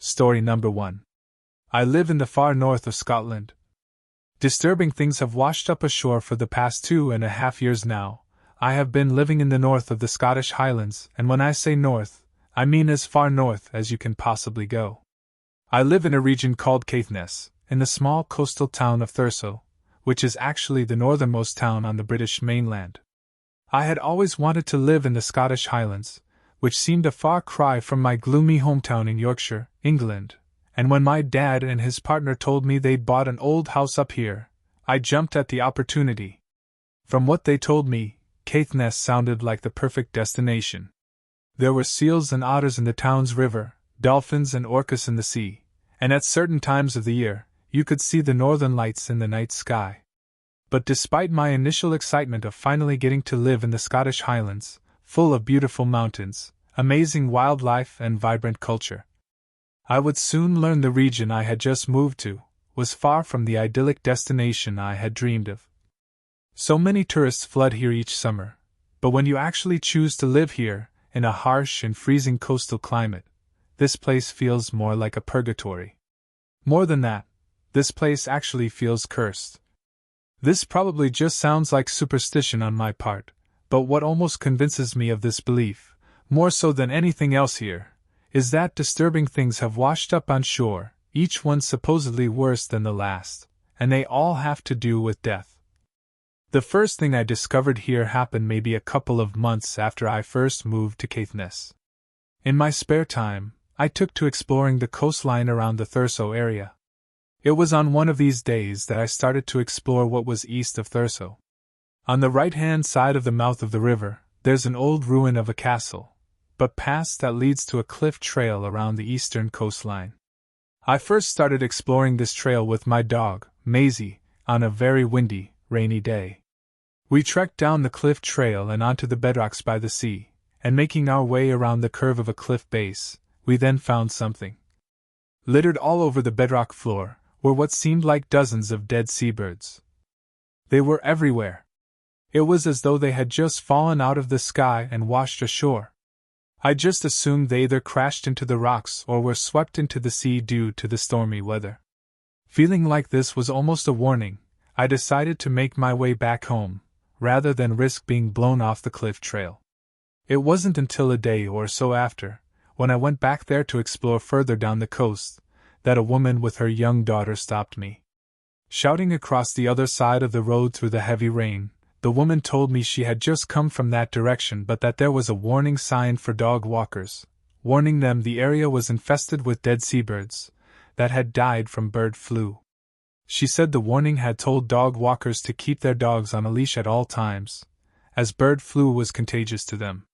Story number 1. I live in the far north of Scotland. Disturbing things have washed up ashore for the past 2.5 years now. I have been living in the north of the Scottish Highlands, and when I say north, I mean as far north as you can possibly go. I live in a region called Caithness, in the small coastal town of Thurso, which is actually the northernmost town on the British mainland. I had always wanted to live in the Scottish Highlands, which seemed a far cry from my gloomy hometown in Yorkshire, England, and when my dad and his partner told me they'd bought an old house up here, I jumped at the opportunity. From what they told me, Caithness sounded like the perfect destination. There were seals and otters in the town's river, dolphins and orcas in the sea, and at certain times of the year, you could see the northern lights in the night sky. But despite my initial excitement of finally getting to live in the Scottish Highlands, full of beautiful mountains, amazing wildlife and vibrant culture, I would soon learn the region I had just moved to was far from the idyllic destination I had dreamed of. So many tourists flood here each summer, but when you actually choose to live here, in a harsh and freezing coastal climate, this place feels more like a purgatory. More than that, this place actually feels cursed. This probably just sounds like superstition on my part, but what almost convinces me of this belief, more so than anything else here, is that disturbing things have washed up on shore, each one supposedly worse than the last, and they all have to do with death. The first thing I discovered here happened maybe a couple of months after I first moved to Caithness. In my spare time, I took to exploring the coastline around the Thurso area. It was on one of these days that I started to explore what was east of Thurso. On the right-hand side of the mouth of the river, there's an old ruin of a castle, but past that leads to a cliff trail around the eastern coastline. I first started exploring this trail with my dog, Maisie, on a very windy, rainy day. We trekked down the cliff trail and onto the bedrocks by the sea, and making our way around the curve of a cliff base, we then found something. Littered all over the bedrock floor were what seemed like dozens of dead seabirds. They were everywhere. It was as though they had just fallen out of the sky and washed ashore. I just assumed they either crashed into the rocks or were swept into the sea due to the stormy weather. Feeling like this was almost a warning, I decided to make my way back home, rather than risk being blown off the cliff trail. It wasn't until a day or so after, when I went back there to explore further down the coast, that a woman with her young daughter stopped me. Shouting across the other side of the road through the heavy rain, the woman told me she had just come from that direction but that there was a warning sign for dog walkers, warning them the area was infested with dead seabirds that had died from bird flu. She said the warning had told dog walkers to keep their dogs on a leash at all times, as bird flu was contagious to them.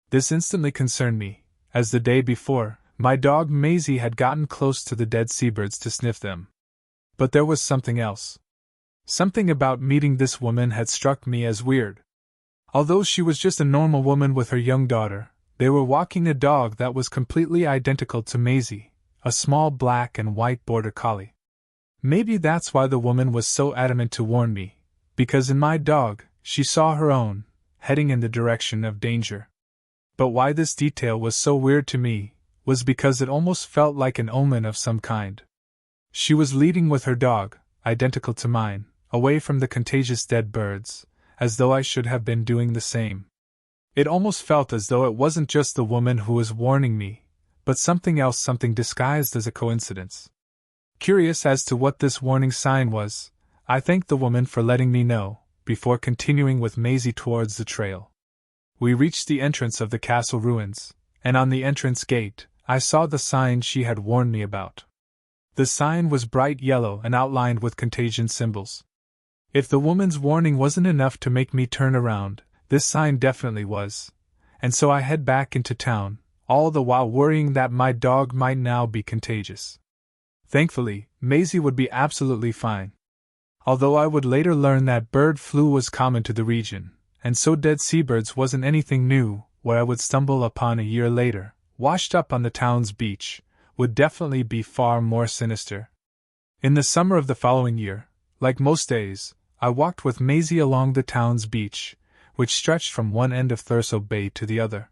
This instantly concerned me, as the day before, my dog Maisie had gotten close to the dead seabirds to sniff them. But there was something else. Something about meeting this woman had struck me as weird. Although she was just a normal woman with her young daughter, they were walking a dog that was completely identical to Maisie, a small black and white border collie. Maybe that's why the woman was so adamant to warn me, because in my dog, she saw her own, heading in the direction of danger. But why this detail was so weird to me was because it almost felt like an omen of some kind. She was leading with her dog, identical to mine, away from the contagious dead birds, as though I should have been doing the same. It almost felt as though it wasn't just the woman who was warning me, but something else, something disguised as a coincidence. Curious as to what this warning sign was, I thanked the woman for letting me know, before continuing with Maisie towards the trail. We reached the entrance of the castle ruins, and on the entrance gate, I saw the sign she had warned me about. The sign was bright yellow and outlined with contagion symbols. If the woman's warning wasn't enough to make me turn around, this sign definitely was, and so I head back into town, all the while worrying that my dog might now be contagious. Thankfully, Maisie would be absolutely fine. Although I would later learn that bird flu was common to the region, and so dead seabirds wasn't anything new, what I would stumble upon a year later, washed up on the town's beach, would definitely be far more sinister. In the summer of the following year, like most days, I walked with Maisie along the town's beach, which stretched from one end of Thurso Bay to the other.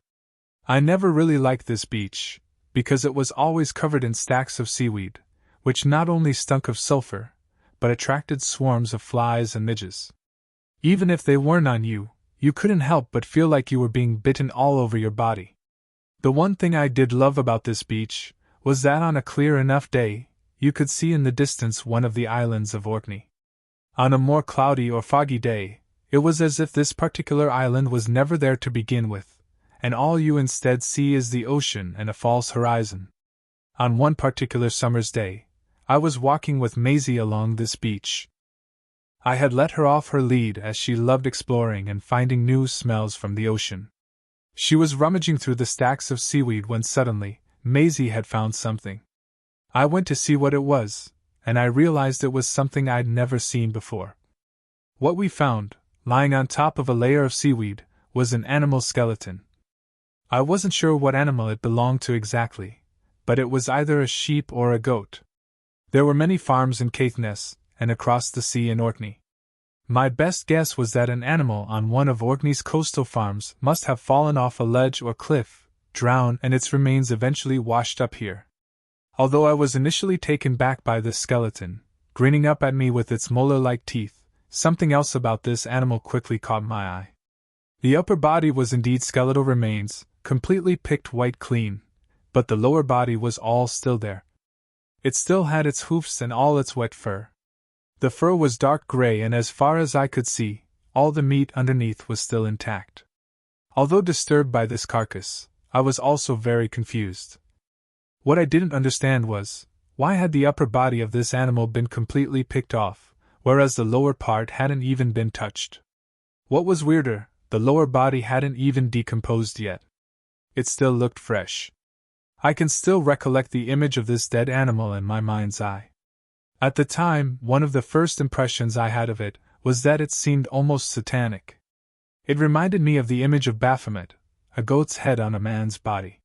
I never really liked this beach, because it was always covered in stacks of seaweed, which not only stunk of sulfur, but attracted swarms of flies and midges. Even if they weren't on you, you couldn't help but feel like you were being bitten all over your body. The one thing I did love about this beach was that on a clear enough day, you could see in the distance one of the islands of Orkney. On a more cloudy or foggy day, it was as if this particular island was never there to begin with, and all you instead see is the ocean and a false horizon. On one particular summer's day, I was walking with Maisie along this beach. I had let her off her lead as she loved exploring and finding new smells from the ocean. She was rummaging through the stacks of seaweed when suddenly, Maisie had found something. I went to see what it was, and I realized it was something I'd never seen before. What we found, lying on top of a layer of seaweed, was an animal skeleton. I wasn't sure what animal it belonged to exactly, but it was either a sheep or a goat. There were many farms in Caithness and across the sea in Orkney. My best guess was that an animal on one of Orkney's coastal farms must have fallen off a ledge or cliff, drowned, and its remains eventually washed up here. Although I was initially taken back by this skeleton, grinning up at me with its molar-like teeth, something else about this animal quickly caught my eye. The upper body was indeed skeletal remains, completely picked white clean, but the lower body was all still there. It still had its hoofs and all its wet fur. The fur was dark gray, and as far as I could see, all the meat underneath was still intact. Although disturbed by this carcass, I was also very confused. What I didn't understand was, why had the upper body of this animal been completely picked off, whereas the lower part hadn't even been touched? What was weirder, the lower body hadn't even decomposed yet. It still looked fresh. I can still recollect the image of this dead animal in my mind's eye. At the time, one of the first impressions I had of it was that it seemed almost satanic. It reminded me of the image of Baphomet, a goat's head on a man's body.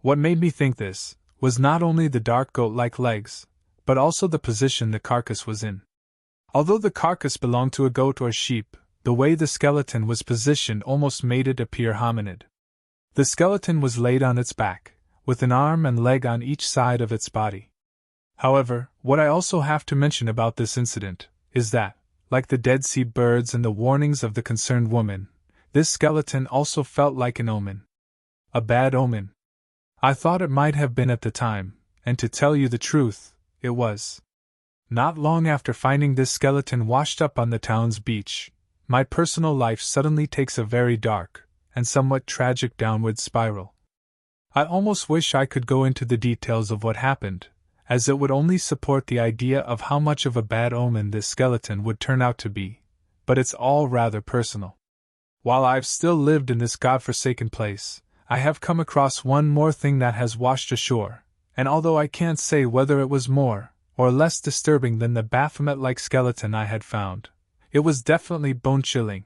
What made me think this was not only the dark goat-like legs, but also the position the carcass was in. Although the carcass belonged to a goat or sheep, the way the skeleton was positioned almost made it appear hominid. The skeleton was laid on its back, with an arm and leg on each side of its body. However, what I also have to mention about this incident is that, like the Dead Sea birds and the warnings of the concerned woman, this skeleton also felt like an omen. A bad omen. I thought it might have been at the time, and to tell you the truth, it was. Not long after finding this skeleton washed up on the town's beach, my personal life suddenly takes a very dark and somewhat tragic downward spiral. I almost wish I could go into the details of what happened, as it would only support the idea of how much of a bad omen this skeleton would turn out to be, but it's all rather personal. While I've still lived in this godforsaken place, I have come across one more thing that has washed ashore, and although I can't say whether it was more or less disturbing than the Baphomet-like skeleton I had found, it was definitely bone-chilling.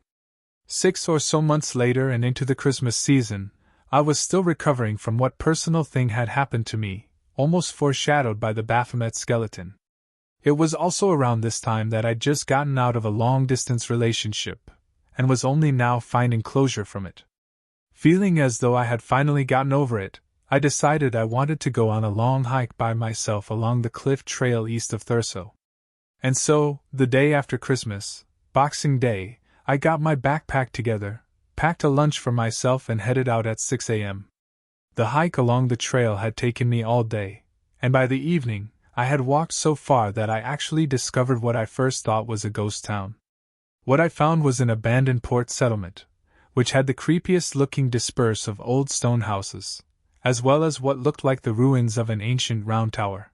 6 or so months later and into the Christmas season, I was still recovering from what personal thing had happened to me, almost foreshadowed by the Baphomet skeleton. It was also around this time that I'd just gotten out of a long-distance relationship, and was only now finding closure from it. Feeling as though I had finally gotten over it, I decided I wanted to go on a long hike by myself along the cliff trail east of Thurso. And so, the day after Christmas, Boxing Day, I got my backpack together, packed a lunch for myself and headed out at 6 a.m. The hike along the trail had taken me all day, and by the evening, I had walked so far that I actually discovered what I first thought was a ghost town. What I found was an abandoned port settlement, which had the creepiest-looking disperse of old stone houses, as well as what looked like the ruins of an ancient round tower.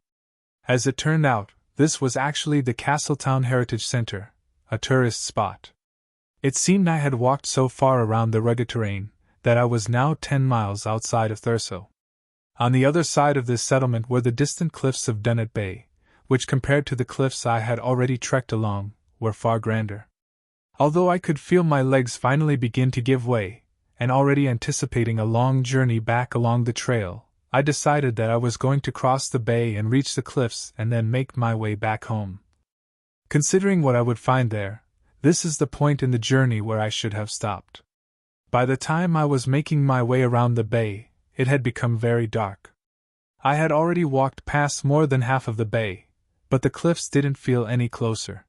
As it turned out, this was actually the Castletown Heritage Center, a tourist spot. It seemed I had walked so far around the rugged terrain that I was now 10 miles outside of Thurso. On the other side of this settlement were the distant cliffs of Dunnet Bay, which compared to the cliffs I had already trekked along, were far grander. Although I could feel my legs finally begin to give way, and already anticipating a long journey back along the trail, I decided that I was going to cross the bay and reach the cliffs and then make my way back home. Considering what I would find there, this is the point in the journey where I should have stopped. By the time I was making my way around the bay, it had become very dark. I had already walked past more than half of the bay, but the cliffs didn't feel any closer.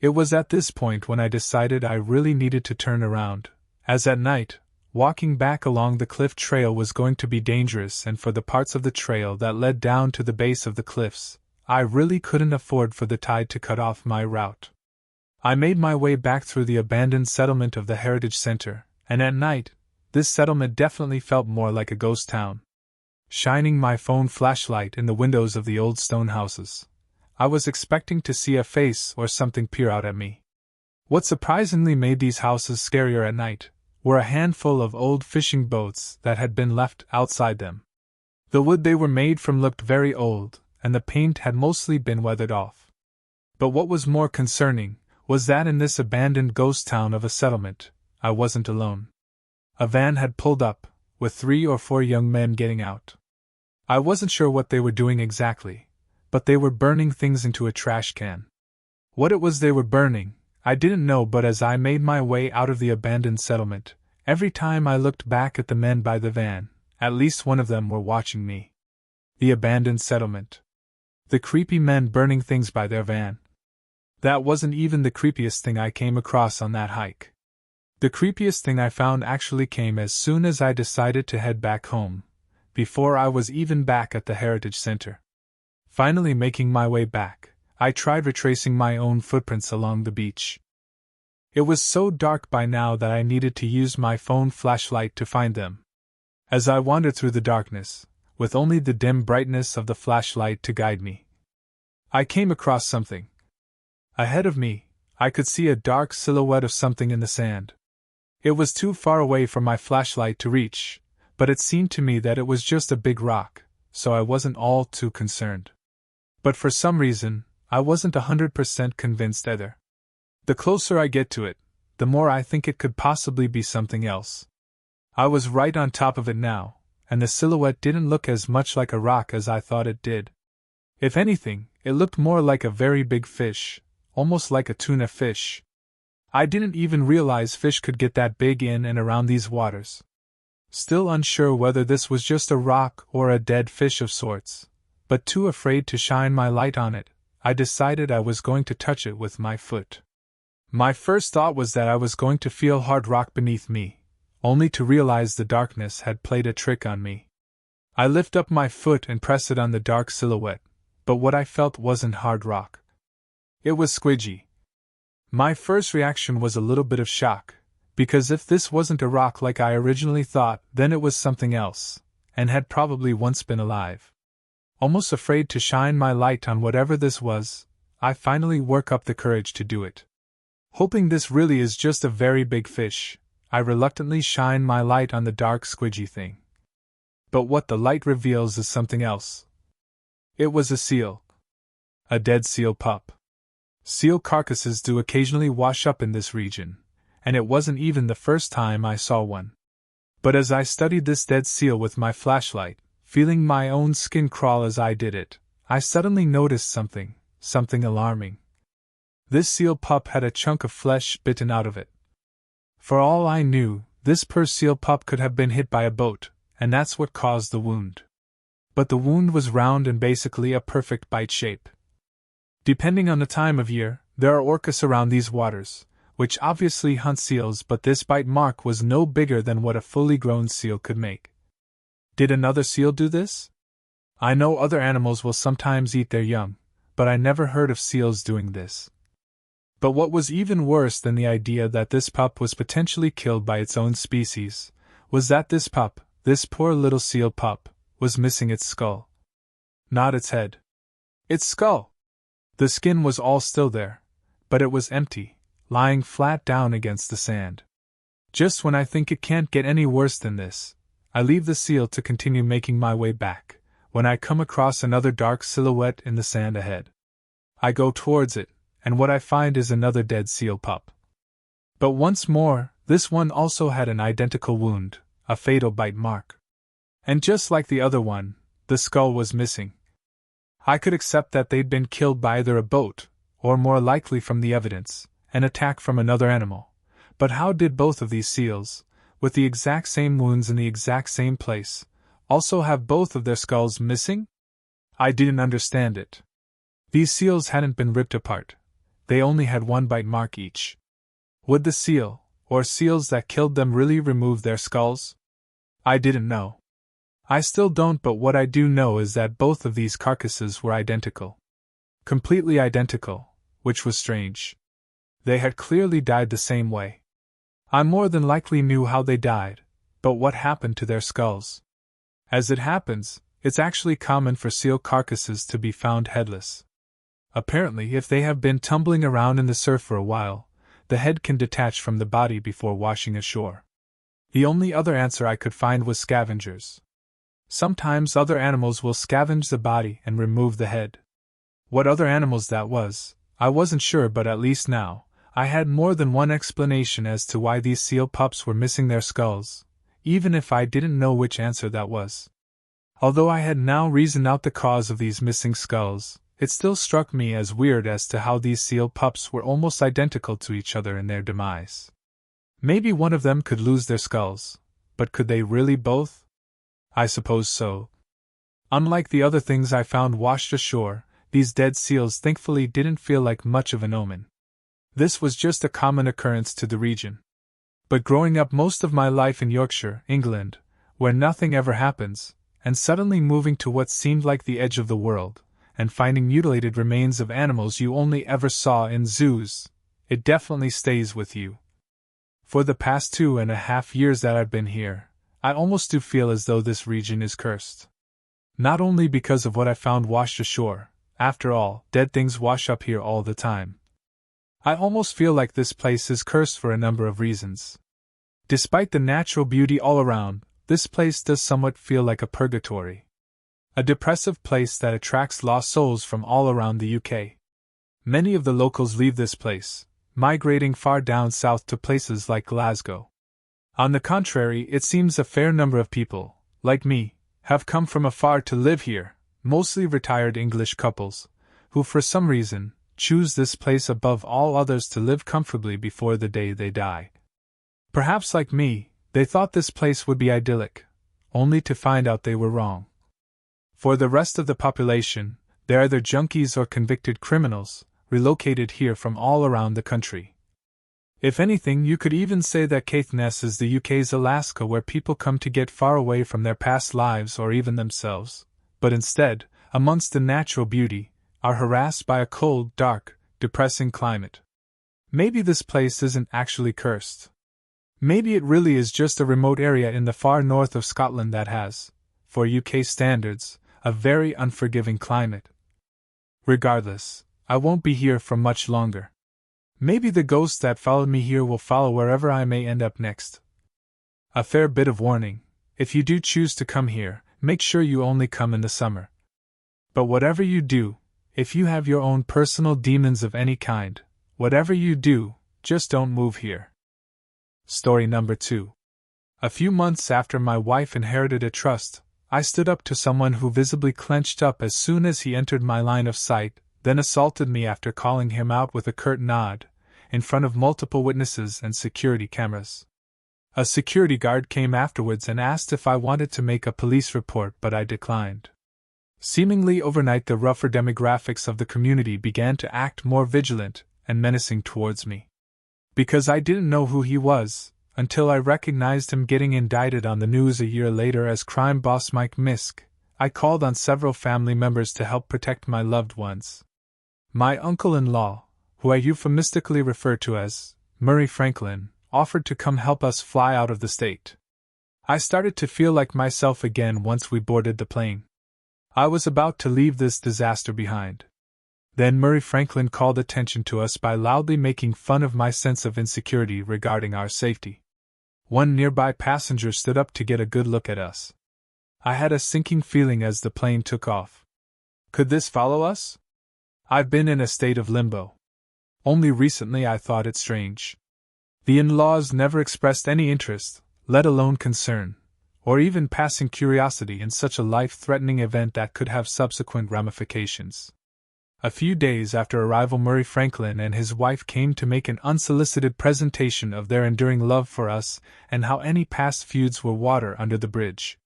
It was at this point when I decided I really needed to turn around, as at night, walking back along the cliff trail was going to be dangerous, and for the parts of the trail that led down to the base of the cliffs, I really couldn't afford for the tide to cut off my route. I made my way back through the abandoned settlement of the Heritage Center, and at night, this settlement definitely felt more like a ghost town. Shining my phone flashlight in the windows of the old stone houses, I was expecting to see a face or something peer out at me. What surprisingly made these houses scarier at night were a handful of old fishing boats that had been left outside them. The wood they were made from looked very old, and the paint had mostly been weathered off. But what was more concerning was that in this abandoned ghost town of a settlement, I wasn't alone. A van had pulled up, with 3 or 4 young men getting out. I wasn't sure what they were doing exactly, but they were burning things into a trash can. What it was they were burning, I didn't know, but as I made my way out of the abandoned settlement, every time I looked back at the men by the van, at least one of them were watching me. The abandoned settlement. The creepy men burning things by their van. That wasn't even the creepiest thing I came across on that hike. The creepiest thing I found actually came as soon as I decided to head back home, before I was even back at the Heritage Center. Finally making my way back, I tried retracing my own footprints along the beach. It was so dark by now that I needed to use my phone flashlight to find them. As I wandered through the darkness, with only the dim brightness of the flashlight to guide me, I came across something. Ahead of me, I could see a dark silhouette of something in the sand. It was too far away for my flashlight to reach, but it seemed to me that it was just a big rock, so I wasn't all too concerned. But for some reason, I wasn't 100% convinced either. The closer I get to it, the more I think it could possibly be something else. I was right on top of it now, and the silhouette didn't look as much like a rock as I thought it did. If anything, it looked more like a very big fish, almost like a tuna fish. I didn't even realize fish could get that big in and around these waters. Still unsure whether this was just a rock or a dead fish of sorts, but too afraid to shine my light on it, I decided I was going to touch it with my foot. My first thought was that I was going to feel hard rock beneath me, only to realize the darkness had played a trick on me. I lift up my foot and press it on the dark silhouette, but what I felt wasn't hard rock. It was squidgy. My first reaction was a little bit of shock, because if this wasn't a rock like I originally thought, then it was something else, and had probably once been alive. Almost afraid to shine my light on whatever this was, I finally work up the courage to do it. Hoping this really is just a very big fish, I reluctantly shine my light on the dark squidgy thing. But what the light reveals is something else. It was a seal. A dead seal pup. Seal carcasses do occasionally wash up in this region, and it wasn't even the first time I saw one. But as I studied this dead seal with my flashlight, feeling my own skin crawl as I did it, I suddenly noticed something alarming. This seal pup had a chunk of flesh bitten out of it. For all I knew, this poor seal pup could have been hit by a boat, and that's what caused the wound. But the wound was round and basically a perfect bite shape. Depending on the time of year, there are orcas around these waters, which obviously hunt seals, but this bite mark was no bigger than what a fully grown seal could make. Did another seal do this? I know other animals will sometimes eat their young, but I never heard of seals doing this. But what was even worse than the idea that this pup was potentially killed by its own species, was that this pup, this poor little seal pup, was missing its skull. Not its head. Its skull! The skin was all still there, but it was empty, lying flat down against the sand. Just when I think it can't get any worse than this, I leave the seal to continue making my way back, when I come across another dark silhouette in the sand ahead. I go towards it, and what I find is another dead seal pup. But once more, this one also had an identical wound, a fatal bite mark. And just like the other one, the skull was missing. I could accept that they'd been killed by either a boat, or more likely from the evidence, an attack from another animal. But how did both of these seals, with the exact same wounds in the exact same place, also have both of their skulls missing? I didn't understand it. These seals hadn't been ripped apart. They only had one bite mark each. Would the seal, or seals that killed them, really remove their skulls? I didn't know. I still don't, but what I do know is that both of these carcasses were identical. Completely identical, which was strange. They had clearly died the same way. I more than likely knew how they died, but what happened to their skulls? As it happens, it's actually common for seal carcasses to be found headless. Apparently, if they have been tumbling around in the surf for a while, the head can detach from the body before washing ashore. The only other answer I could find was scavengers. Sometimes other animals will scavenge the body and remove the head. What other animals that was, I wasn't sure, but at least now, I had more than one explanation as to why these seal pups were missing their skulls, even if I didn't know which answer that was. Although I had now reasoned out the cause of these missing skulls, it still struck me as weird as to how these seal pups were almost identical to each other in their demise. Maybe one of them could lose their skulls, but could they really both? I suppose so. Unlike the other things I found washed ashore, these dead seals thankfully didn't feel like much of an omen. This was just a common occurrence to the region. But growing up most of my life in Yorkshire, England, where nothing ever happens, and suddenly moving to what seemed like the edge of the world, and finding mutilated remains of animals you only ever saw in zoos, it definitely stays with you. For the past 2.5 years that I've been here, I almost do feel as though this region is cursed. Not only because of what I found washed ashore, after all, dead things wash up here all the time. I almost feel like this place is cursed for a number of reasons. Despite the natural beauty all around, this place does somewhat feel like a purgatory. A depressive place that attracts lost souls from all around the UK. Many of the locals leave this place, migrating far down south to places like Glasgow. On the contrary, it seems a fair number of people, like me, have come from afar to live here, mostly retired English couples, who for some reason choose this place above all others to live comfortably before the day they die. Perhaps like me, they thought this place would be idyllic, only to find out they were wrong. For the rest of the population, they're either junkies or convicted criminals, relocated here from all around the country. If anything, you could even say that Caithness is the UK's Alaska, where people come to get far away from their past lives or even themselves, but instead, amongst the natural beauty, are harassed by a cold, dark, depressing climate. Maybe this place isn't actually cursed. Maybe it really is just a remote area in the far north of Scotland that has, for UK standards, a very unforgiving climate. Regardless, I won't be here for much longer. Maybe the ghosts that followed me here will follow wherever I may end up next. A fair bit of warning: if you do choose to come here, make sure you only come in the summer. But whatever you do, if you have your own personal demons of any kind, whatever you do, just don't move here. Story number 2. A few months after my wife inherited a trust, I stood up to someone who visibly clenched up as soon as he entered my line of sight, then assaulted me after calling him out with a curt nod, in front of multiple witnesses and security cameras. A security guard came afterwards and asked if I wanted to make a police report, but I declined. Seemingly overnight, the rougher demographics of the community began to act more vigilant and menacing towards me. Because I didn't know who he was, until I recognized him getting indicted on the news a year later as crime boss Mike Misk, I called on several family members to help protect my loved ones. My uncle-in-law, who I euphemistically refer to as Murray Franklin, offered to come help us fly out of the state. I started to feel like myself again once we boarded the plane. I was about to leave this disaster behind. Then Murray Franklin called attention to us by loudly making fun of my sense of insecurity regarding our safety. One nearby passenger stood up to get a good look at us. I had a sinking feeling as the plane took off. Could this follow us? I've been in a state of limbo. Only recently I thought it strange. The in-laws never expressed any interest, let alone concern, or even passing curiosity in such a life-threatening event that could have subsequent ramifications. A few days after arrival, Murray Franklin and his wife came to make an unsolicited presentation of their enduring love for us and how any past feuds were water under the bridge.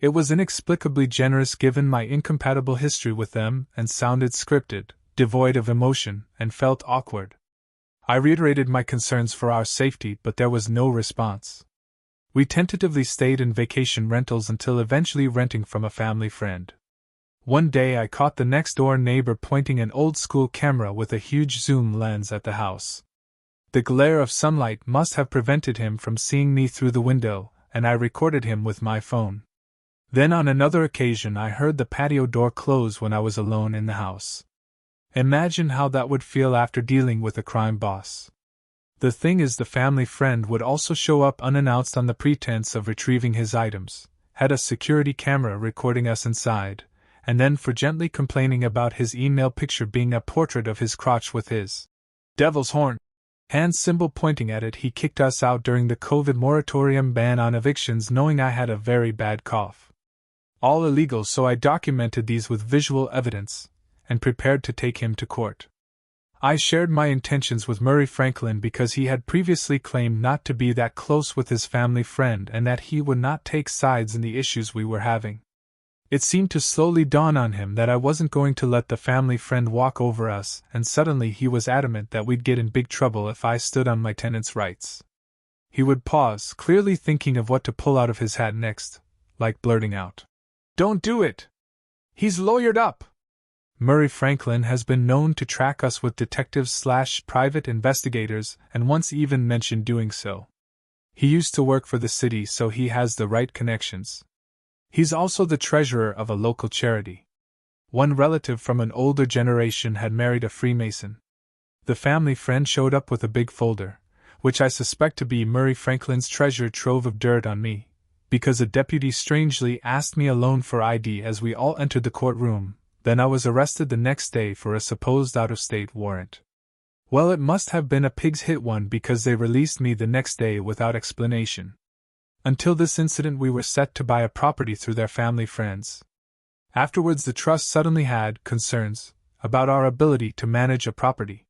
It was inexplicably generous given my incompatible history with them and sounded scripted, devoid of emotion, and felt awkward. I reiterated my concerns for our safety, but there was no response. We tentatively stayed in vacation rentals until eventually renting from a family friend. One day I caught the next-door neighbor pointing an old-school camera with a huge zoom lens at the house. The glare of sunlight must have prevented him from seeing me through the window, and I recorded him with my phone. Then on another occasion I heard the patio door close when I was alone in the house. Imagine how that would feel after dealing with a crime boss. The thing is, the family friend would also show up unannounced on the pretense of retrieving his items, had a security camera recording us inside, and then for gently complaining about his email picture being a portrait of his crotch with his devil's horn hand symbol pointing at it, he kicked us out during the COVID moratorium ban on evictions, knowing I had a very bad cough. All illegal, so I documented these with visual evidence and prepared to take him to court. I shared my intentions with Murray Franklin because he had previously claimed not to be that close with his family friend and that he would not take sides in the issues we were having. It seemed to slowly dawn on him that I wasn't going to let the family friend walk over us, and suddenly he was adamant that we'd get in big trouble if I stood on my tenant's rights. He would pause, clearly thinking of what to pull out of his hat next, like blurting out, "Don't do it! He's lawyered up!" Murray Franklin has been known to track us with detectives/private investigators, and once even mentioned doing so. He used to work for the city, so he has the right connections. He's also the treasurer of a local charity. One relative from an older generation had married a Freemason. The family friend showed up with a big folder, which I suspect to be Murray Franklin's treasure trove of dirt on me, because a deputy strangely asked me alone for ID as we all entered the courtroom. Then I was arrested the next day for a supposed out-of-state warrant. Well, it must have been a pig's hit one, because they released me the next day without explanation. Until this incident, we were set to buy a property through their family friends. Afterwards, the trust suddenly had concerns about our ability to manage a property.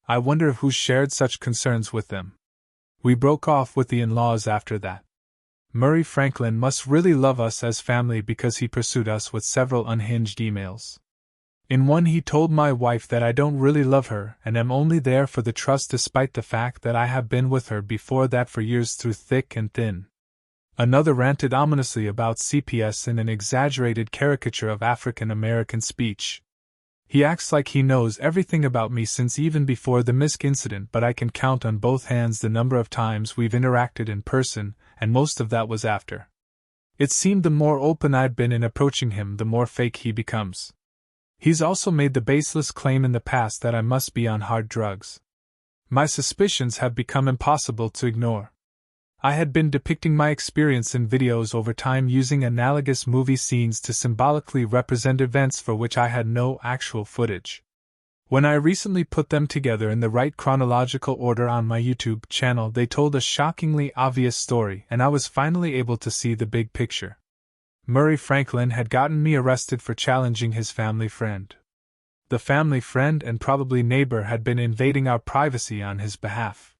I wonder who shared such concerns with them. We broke off with the in-laws after that. Murray Franklin must really love us as family, because he pursued us with several unhinged emails. In one, he told my wife that I don't really love her and am only there for the trust, despite the fact that I have been with her before that for years through thick and thin. Another ranted ominously about CPS in an exaggerated caricature of African American speech. He acts like he knows everything about me since even before the Misk incident, but I can count on both hands the number of times we've interacted in person, and most of that was after. It seemed the more open I'd been in approaching him, the more fake he becomes. He's also made the baseless claim in the past that I must be on hard drugs. My suspicions have become impossible to ignore. I had been depicting my experience in videos over time, using analogous movie scenes to symbolically represent events for which I had no actual footage. When I recently put them together in the right chronological order on my YouTube channel, they told a shockingly obvious story, and I was finally able to see the big picture. Murray Franklin had gotten me arrested for challenging his family friend. The family friend and probably neighbor had been invading our privacy on his behalf.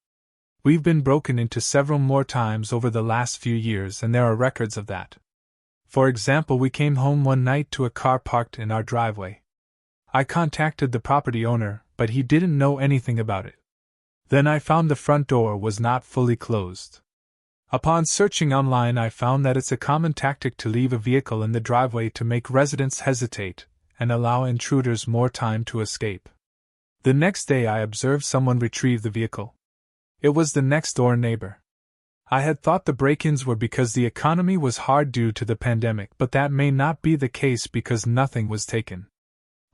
We've been broken into several more times over the last few years, and there are records of that. For example, we came home one night to a car parked in our driveway. I contacted the property owner, but he didn't know anything about it. Then I found the front door was not fully closed. Upon searching online, I found that it's a common tactic to leave a vehicle in the driveway to make residents hesitate and allow intruders more time to escape. The next day, I observed someone retrieve the vehicle. It was the next-door neighbor. I had thought the break-ins were because the economy was hard due to the pandemic, but that may not be the case because nothing was taken.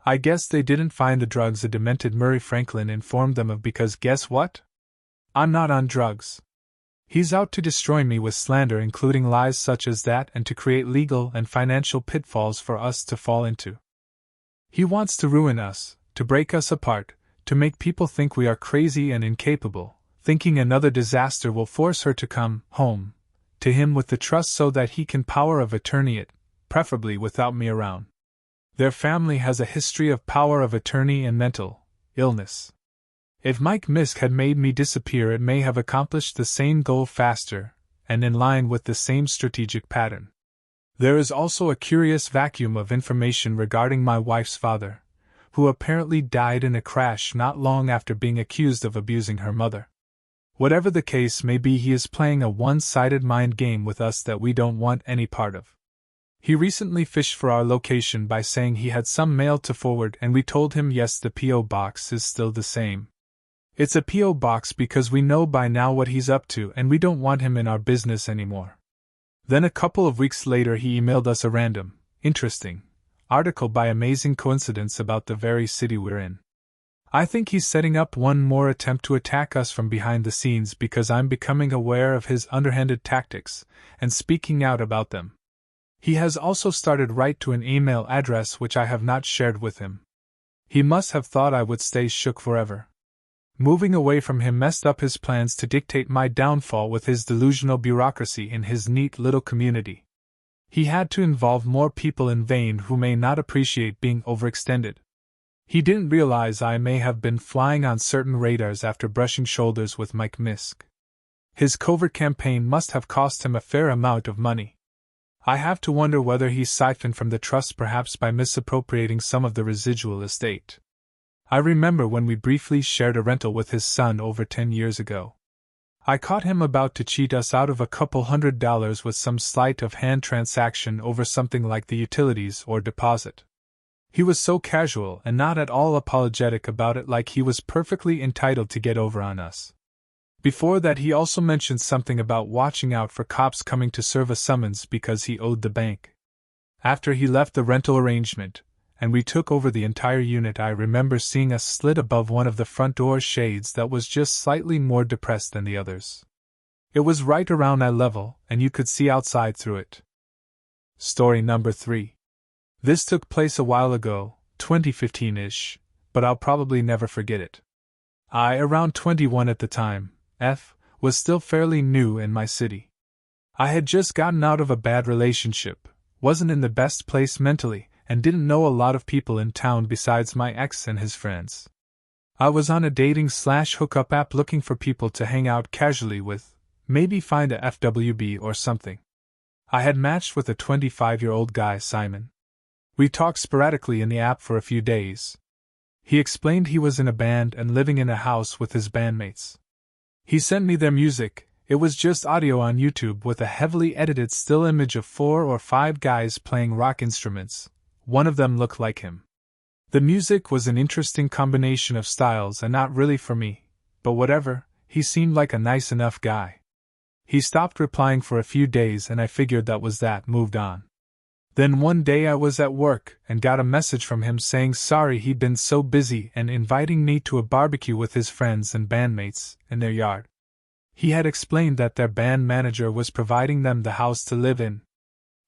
I guess they didn't find the drugs a demented Murray Franklin informed them of, because guess what? I'm not on drugs. He's out to destroy me with slander, including lies such as that, and to create legal and financial pitfalls for us to fall into. He wants to ruin us, to break us apart, to make people think we are crazy and incapable, thinking another disaster will force her to come home to him with the trust so that he can power of attorney it, preferably without me around. Their family has a history of power of attorney and mental illness. If Mike Misk had made me disappear, it may have accomplished the same goal faster, and in line with the same strategic pattern. There is also a curious vacuum of information regarding my wife's father, who apparently died in a crash not long after being accused of abusing her mother. Whatever the case may be, he is playing a one-sided mind game with us that we don't want any part of. He recently fished for our location by saying he had some mail to forward, and we told him yes, the P.O. box is still the same. It's a P.O. box because we know by now what he's up to and we don't want him in our business anymore. Then a couple of weeks later he emailed us a random, interesting article by amazing coincidence about the very city we're in. I think he's setting up one more attempt to attack us from behind the scenes because I'm becoming aware of his underhanded tactics and speaking out about them. He has also started right to an email address which I have not shared with him. He must have thought I would stay shook forever. Moving away from him messed up his plans to dictate my downfall with his delusional bureaucracy in his neat little community. He had to involve more people in vain who may not appreciate being overextended. He didn't realize I may have been flying on certain radars after brushing shoulders with Mike Misk. His covert campaign must have cost him a fair amount of money. I have to wonder whether he siphoned from the trust, perhaps by misappropriating some of the residual estate. I remember when we briefly shared a rental with his son over 10 years ago. I caught him about to cheat us out of a couple $100 with some sleight of hand transaction over something like the utilities or deposit. He was so casual and not at all apologetic about it, like he was perfectly entitled to get over on us. Before that he also mentioned something about watching out for cops coming to serve a summons because he owed the bank. After he left the rental arrangement, and we took over the entire unit, I remember seeing a slit above one of the front door shades that was just slightly more depressed than the others. It was right around eye level, and you could see outside through it. Story number 3. This took place a while ago, 2015-ish, but I'll probably never forget it. I, around 21 at the time, was still fairly new in my city. I had just gotten out of a bad relationship, wasn't in the best place mentally, and didn't know a lot of people in town besides my ex and his friends. I was on a dating/hookup app looking for people to hang out casually with, maybe find a FWB or something. I had matched with a 25-year-old guy, Simon. We talked sporadically in the app for a few days. He explained he was in a band and living in a house with his bandmates. He sent me their music. It was just audio on YouTube with a heavily edited still image of 4 or 5 guys playing rock instruments. One of them looked like him. The music was an interesting combination of styles and not really for me, but whatever, he seemed like a nice enough guy. He stopped replying for a few days and I figured that was that, moved on. Then one day I was at work and got a message from him saying sorry he'd been so busy and inviting me to a barbecue with his friends and bandmates in their yard. He had explained that their band manager was providing them the house to live in.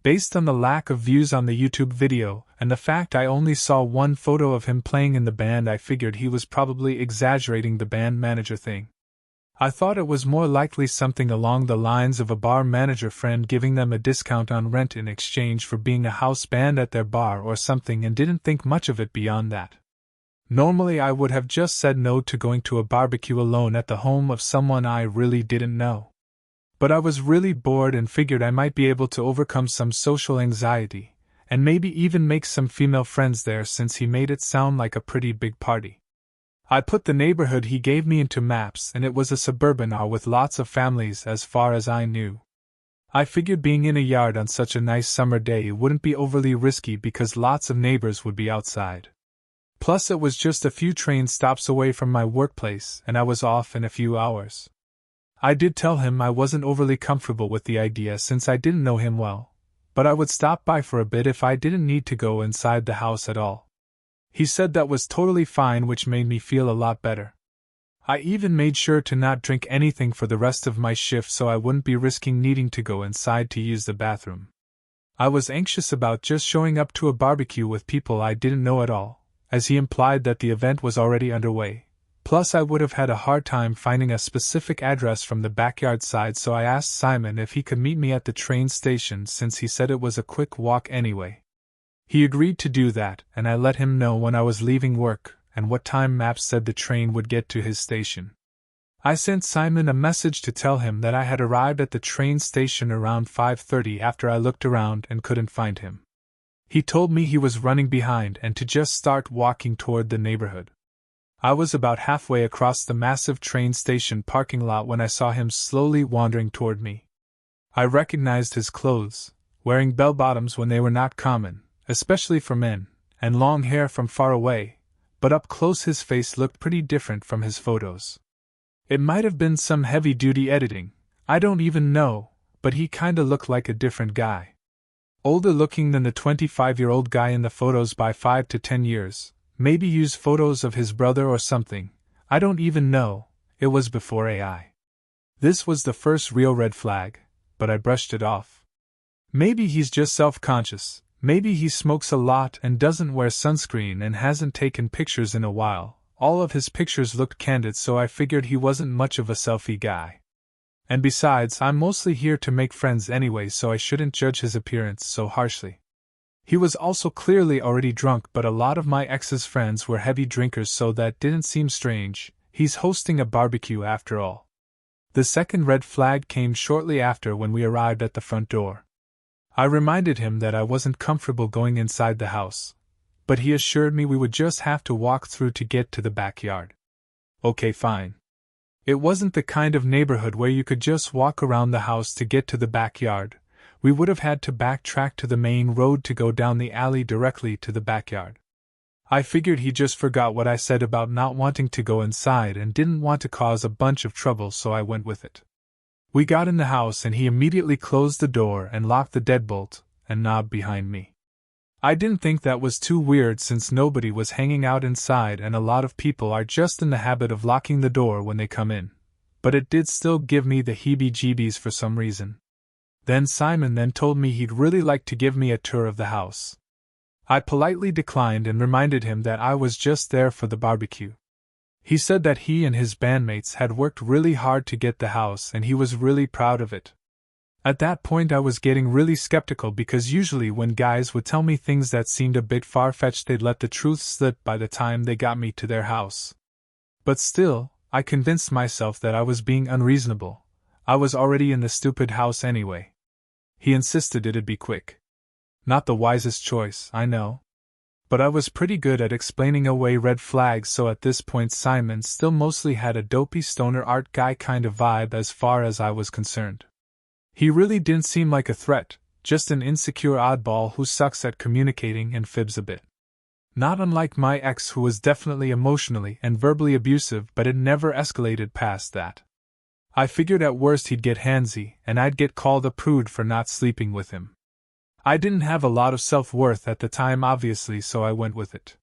Based on the lack of views on the YouTube video and the fact I only saw one photo of him playing in the band, I figured he was probably exaggerating the band manager thing. I thought it was more likely something along the lines of a bar manager friend giving them a discount on rent in exchange for being a house band at their bar or something, and didn't think much of it beyond that. Normally I would have just said no to going to a barbecue alone at the home of someone I really didn't know. But I was really bored and figured I might be able to overcome some social anxiety, and maybe even make some female friends there since he made it sound like a pretty big party. I put the neighborhood he gave me into maps and it was a suburban area with lots of families as far as I knew. I figured being in a yard on such a nice summer day wouldn't be overly risky because lots of neighbors would be outside. Plus it was just a few train stops away from my workplace and I was off in a few hours. I did tell him I wasn't overly comfortable with the idea since I didn't know him well, but I would stop by for a bit if I didn't need to go inside the house at all. He said that was totally fine, which made me feel a lot better. I even made sure to not drink anything for the rest of my shift so I wouldn't be risking needing to go inside to use the bathroom. I was anxious about just showing up to a barbecue with people I didn't know at all, as he implied that the event was already underway. Plus I would have had a hard time finding a specific address from the backyard side, so I asked Simon if he could meet me at the train station since he said it was a quick walk anyway. He agreed to do that, and I let him know when I was leaving work and what time maps said the train would get to his station. I sent Simon a message to tell him that I had arrived at the train station around 5:30 after I looked around and couldn't find him. He told me he was running behind and to just start walking toward the neighborhood. I was about halfway across the massive train station parking lot when I saw him slowly wandering toward me. I recognized his clothes, wearing bell-bottoms when they were not common, especially for men, and long hair from far away, but up close his face looked pretty different from his photos. It might have been some heavy-duty editing, I don't even know, but he kinda looked like a different guy. Older looking than the 25-year-old guy in the photos by 5 to 10 years, maybe used photos of his brother or something, I don't even know, it was before AI. This was the first real red flag, but I brushed it off. Maybe he's just self-conscious, maybe he smokes a lot and doesn't wear sunscreen and hasn't taken pictures in a while. All of his pictures looked candid, so I figured he wasn't much of a selfie guy. And besides, I'm mostly here to make friends anyway, so I shouldn't judge his appearance so harshly. He was also clearly already drunk, but a lot of my ex's friends were heavy drinkers, so that didn't seem strange. He's hosting a barbecue after all. The second red flag came shortly after when we arrived at the front door. I reminded him that I wasn't comfortable going inside the house, but he assured me we would just have to walk through to get to the backyard. Okay, fine. It wasn't the kind of neighborhood where you could just walk around the house to get to the backyard. We would have had to backtrack to the main road to go down the alley directly to the backyard. I figured he just forgot what I said about not wanting to go inside and didn't want to cause a bunch of trouble, so I went with it. We got in the house and he immediately closed the door and locked the deadbolt and knob behind me. I didn't think that was too weird since nobody was hanging out inside and a lot of people are just in the habit of locking the door when they come in, but it did still give me the heebie-jeebies for some reason. Then Simon told me he'd really like to give me a tour of the house. I politely declined and reminded him that I was just there for the barbecue. He said that he and his bandmates had worked really hard to get the house and he was really proud of it. At that point I was getting really skeptical because usually when guys would tell me things that seemed a bit far-fetched they'd let the truth slip by the time they got me to their house. But still, I convinced myself that I was being unreasonable. I was already in the stupid house anyway. He insisted it'd be quick. Not the wisest choice, I know. But I was pretty good at explaining away red flags, so at this point Simon still mostly had a dopey stoner art guy kind of vibe as far as I was concerned. He really didn't seem like a threat, just an insecure oddball who sucks at communicating and fibs a bit. Not unlike my ex, who was definitely emotionally and verbally abusive, but it never escalated past that. I figured at worst he'd get handsy, and I'd get called a prude for not sleeping with him. I didn't have a lot of self-worth at the time obviously, so I went with it.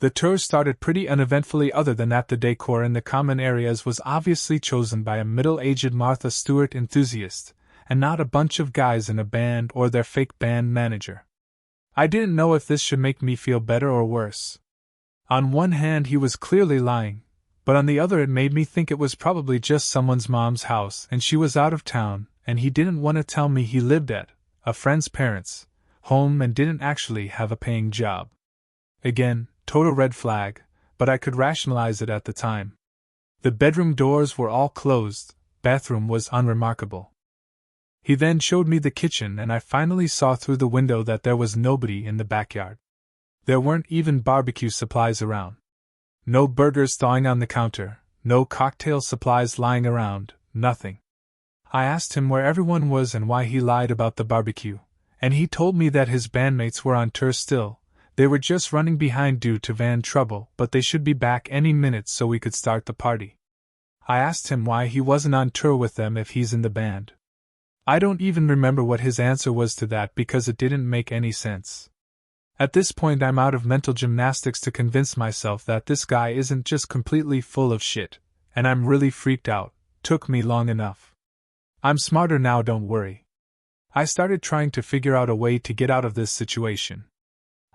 The tour started pretty uneventfully, other than that the decor in the common areas was obviously chosen by a middle-aged Martha Stewart enthusiast, and not a bunch of guys in a band or their fake band manager. I didn't know if this should make me feel better or worse. On one hand he was clearly lying, but on the other it made me think it was probably just someone's mom's house and she was out of town, and he didn't want to tell me he lived at a friend's parents' home and didn't actually have a paying job. Again, total red flag, but I could rationalize it at the time. The bedroom doors were all closed, bathroom was unremarkable. He then showed me the kitchen and I finally saw through the window that there was nobody in the backyard. There weren't even barbecue supplies around. No burgers thawing on the counter, no cocktail supplies lying around, nothing. I asked him where everyone was and why he lied about the barbecue, and he told me that his bandmates were on tour still. They were just running behind due to van trouble, but they should be back any minute so we could start the party. I asked him why he wasn't on tour with them if he's in the band. I don't even remember what his answer was to that because it didn't make any sense. At this point I'm out of mental gymnastics to convince myself that this guy isn't just completely full of shit, and I'm really freaked out. Took me long enough. I'm smarter now, don't worry. I started trying to figure out a way to get out of this situation.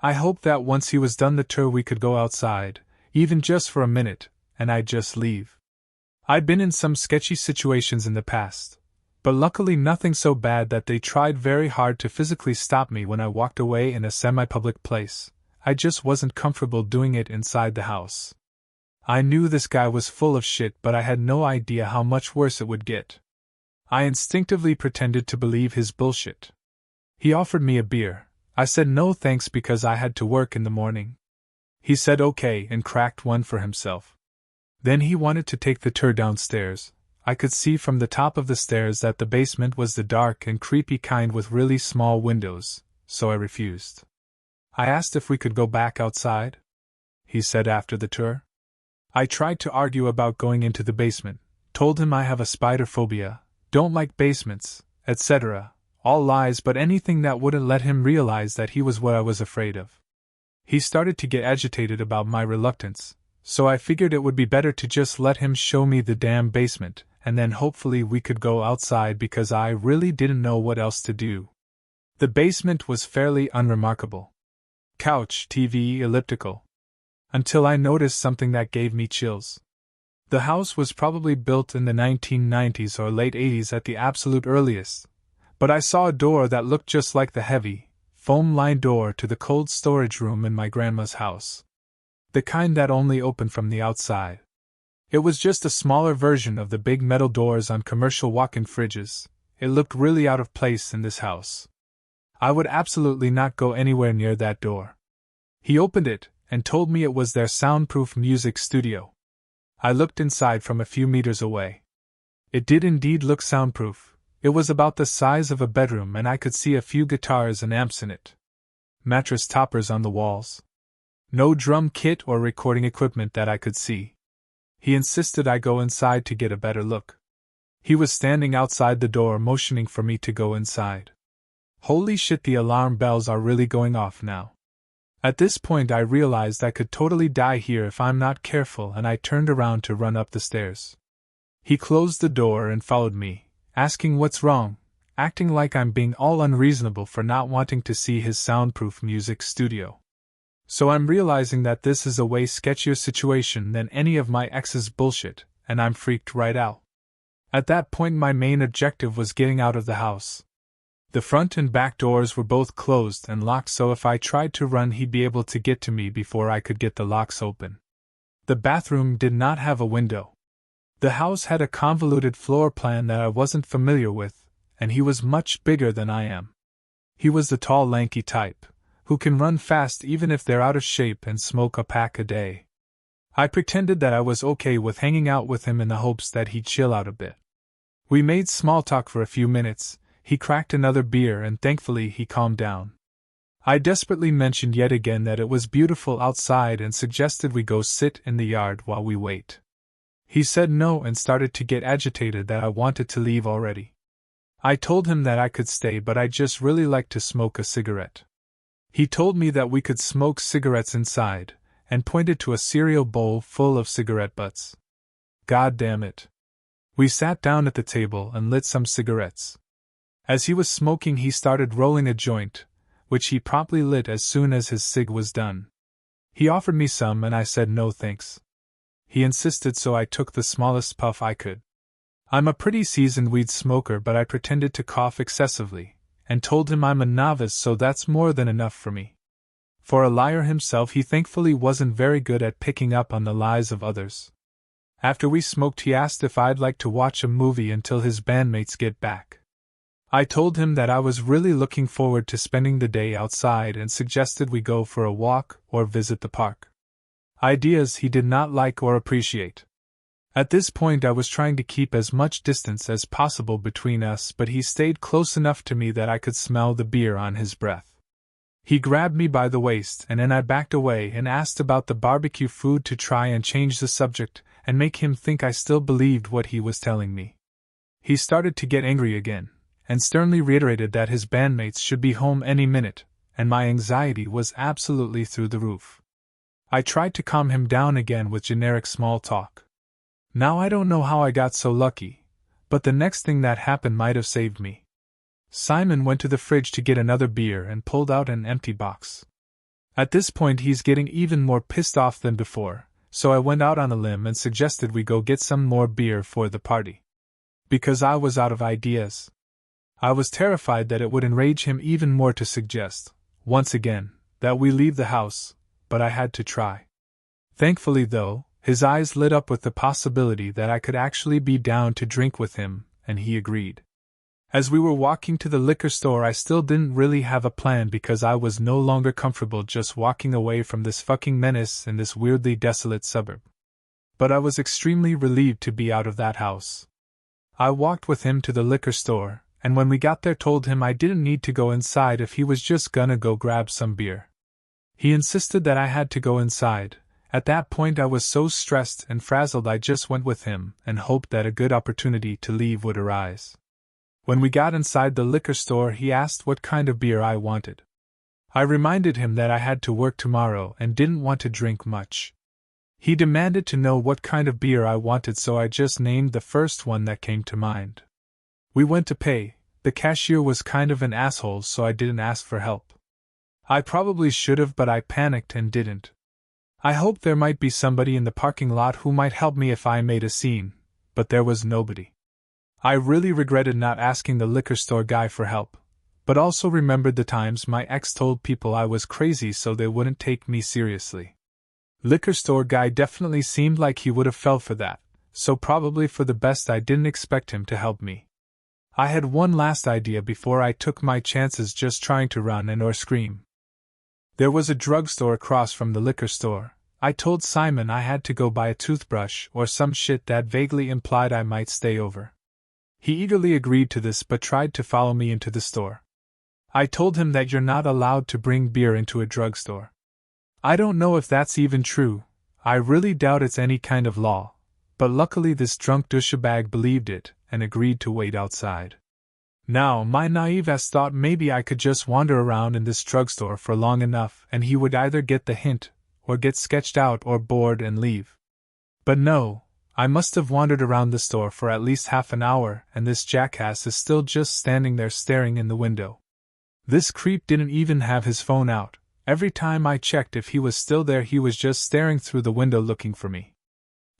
I hoped that once he was done the tour we could go outside, even just for a minute, and I'd just leave. I'd been in some sketchy situations in the past, but luckily nothing so bad that they tried very hard to physically stop me when I walked away in a semi-public place. I just wasn't comfortable doing it inside the house. I knew this guy was full of shit, but I had no idea how much worse it would get. I instinctively pretended to believe his bullshit. He offered me a beer. I said no thanks because I had to work in the morning. He said okay and cracked one for himself. Then he wanted to take the tour downstairs. I could see from the top of the stairs that the basement was the dark and creepy kind with really small windows, so I refused. I asked if we could go back outside. He said after the tour. I tried to argue about going into the basement, told him I have a spider phobia, don't like basements, etc. All lies, but anything that wouldn't let him realize that he was what I was afraid of. He started to get agitated about my reluctance, so I figured it would be better to just let him show me the damn basement, and then hopefully we could go outside because I really didn't know what else to do. The basement was fairly unremarkable. Couch, TV, elliptical. Until I noticed something that gave me chills. The house was probably built in the 1990s or late 80s at the absolute earliest, but I saw a door that looked just like the heavy, foam-lined door to the cold storage room in my grandma's house. The kind that only opened from the outside. It was just a smaller version of the big metal doors on commercial walk-in fridges. It looked really out of place in this house. I would absolutely not go anywhere near that door. He opened it and told me it was their soundproof music studio. I looked inside from a few meters away. It did indeed look soundproof. It was about the size of a bedroom and I could see a few guitars and amps in it. Mattress toppers on the walls. No drum kit or recording equipment that I could see. He insisted I go inside to get a better look. He was standing outside the door motioning for me to go inside. Holy shit, the alarm bells are really going off now. At this point I realized I could totally die here if I'm not careful, and I turned around to run up the stairs. He closed the door and followed me, asking what's wrong, acting like I'm being all unreasonable for not wanting to see his soundproof music studio. So I'm realizing that this is a way sketchier situation than any of my ex's bullshit, and I'm freaked right out. At that point my main objective was getting out of the house. The front and back doors were both closed and locked, so if I tried to run he'd be able to get to me before I could get the locks open. The bathroom did not have a window. The house had a convoluted floor plan that I wasn't familiar with, and he was much bigger than I am. He was the tall, lanky type, who can run fast even if they're out of shape and smoke a pack a day. I pretended that I was okay with hanging out with him in the hopes that he'd chill out a bit. We made small talk for a few minutes. He cracked another beer and thankfully he calmed down. I desperately mentioned yet again that it was beautiful outside and suggested we go sit in the yard while we wait. He said no and started to get agitated that I wanted to leave already. I told him that I could stay, but I just really like to smoke a cigarette. He told me that we could smoke cigarettes inside, and pointed to a cereal bowl full of cigarette butts. God damn it. We sat down at the table and lit some cigarettes. As he was smoking he started rolling a joint, which he promptly lit as soon as his cig was done. He offered me some and I said no thanks. He insisted, so I took the smallest puff I could. I'm a pretty seasoned weed smoker, but I pretended to cough excessively, and told him I'm a novice, so that's more than enough for me. For a liar himself, he thankfully wasn't very good at picking up on the lies of others. After we smoked he asked if I'd like to watch a movie until his bandmates get back. I told him that I was really looking forward to spending the day outside and suggested we go for a walk or visit the park. Ideas he did not like or appreciate. At this point I was trying to keep as much distance as possible between us, but he stayed close enough to me that I could smell the beer on his breath. He grabbed me by the waist and then I backed away and asked about the barbecue food to try and change the subject and make him think I still believed what he was telling me. He started to get angry again, and sternly reiterated that his bandmates should be home any minute, and my anxiety was absolutely through the roof. I tried to calm him down again with generic small talk. Now I don't know how I got so lucky, but the next thing that happened might have saved me. Simon went to the fridge to get another beer and pulled out an empty box. At this point he's getting even more pissed off than before, so I went out on a limb and suggested we go get some more beer for the party. Because I was out of ideas. I was terrified that it would enrage him even more to suggest, once again, that we leave the house, but I had to try. Thankfully though, His eyes lit up with the possibility that I could actually be down to drink with him, and he agreed. As we were walking to the liquor store, I still didn't really have a plan because I was no longer comfortable just walking away from this fucking menace in this weirdly desolate suburb. But I was extremely relieved to be out of that house. I walked with him to the liquor store, and when we got there told him I didn't need to go inside if he was just gonna go grab some beer. He insisted that I had to go inside. At that point I was so stressed and frazzled I just went with him and hoped that a good opportunity to leave would arise. When we got inside the liquor store, he asked what kind of beer I wanted. I reminded him that I had to work tomorrow and didn't want to drink much. He demanded to know what kind of beer I wanted, so I just named the first one that came to mind. We went to pay. The cashier was kind of an asshole, so I didn't ask for help. I probably should have, but I panicked and didn't. I hoped there might be somebody in the parking lot who might help me if I made a scene, but there was nobody. I really regretted not asking the liquor store guy for help, but also remembered the times my ex told people I was crazy so they wouldn't take me seriously. Liquor store guy definitely seemed like he would have fell for that, so probably for the best I didn't expect him to help me. I had one last idea before I took my chances, just trying to run and or scream. There was a drugstore across from the liquor store. I told Simon I had to go buy a toothbrush or some shit that vaguely implied I might stay over. He eagerly agreed to this but tried to follow me into the store. I told him that you're not allowed to bring beer into a drugstore. I don't know if that's even true. I really doubt it's any kind of law, but luckily this drunk douchebag believed it and agreed to wait outside. Now, my naive ass thought maybe I could just wander around in this drugstore for long enough and he would either get the hint, or get sketched out or bored and leave. But no, I must have wandered around the store for at least half an hour and this jackass is still just standing there staring in the window. This creep didn't even have his phone out. Every time I checked if he was still there, he was just staring through the window looking for me.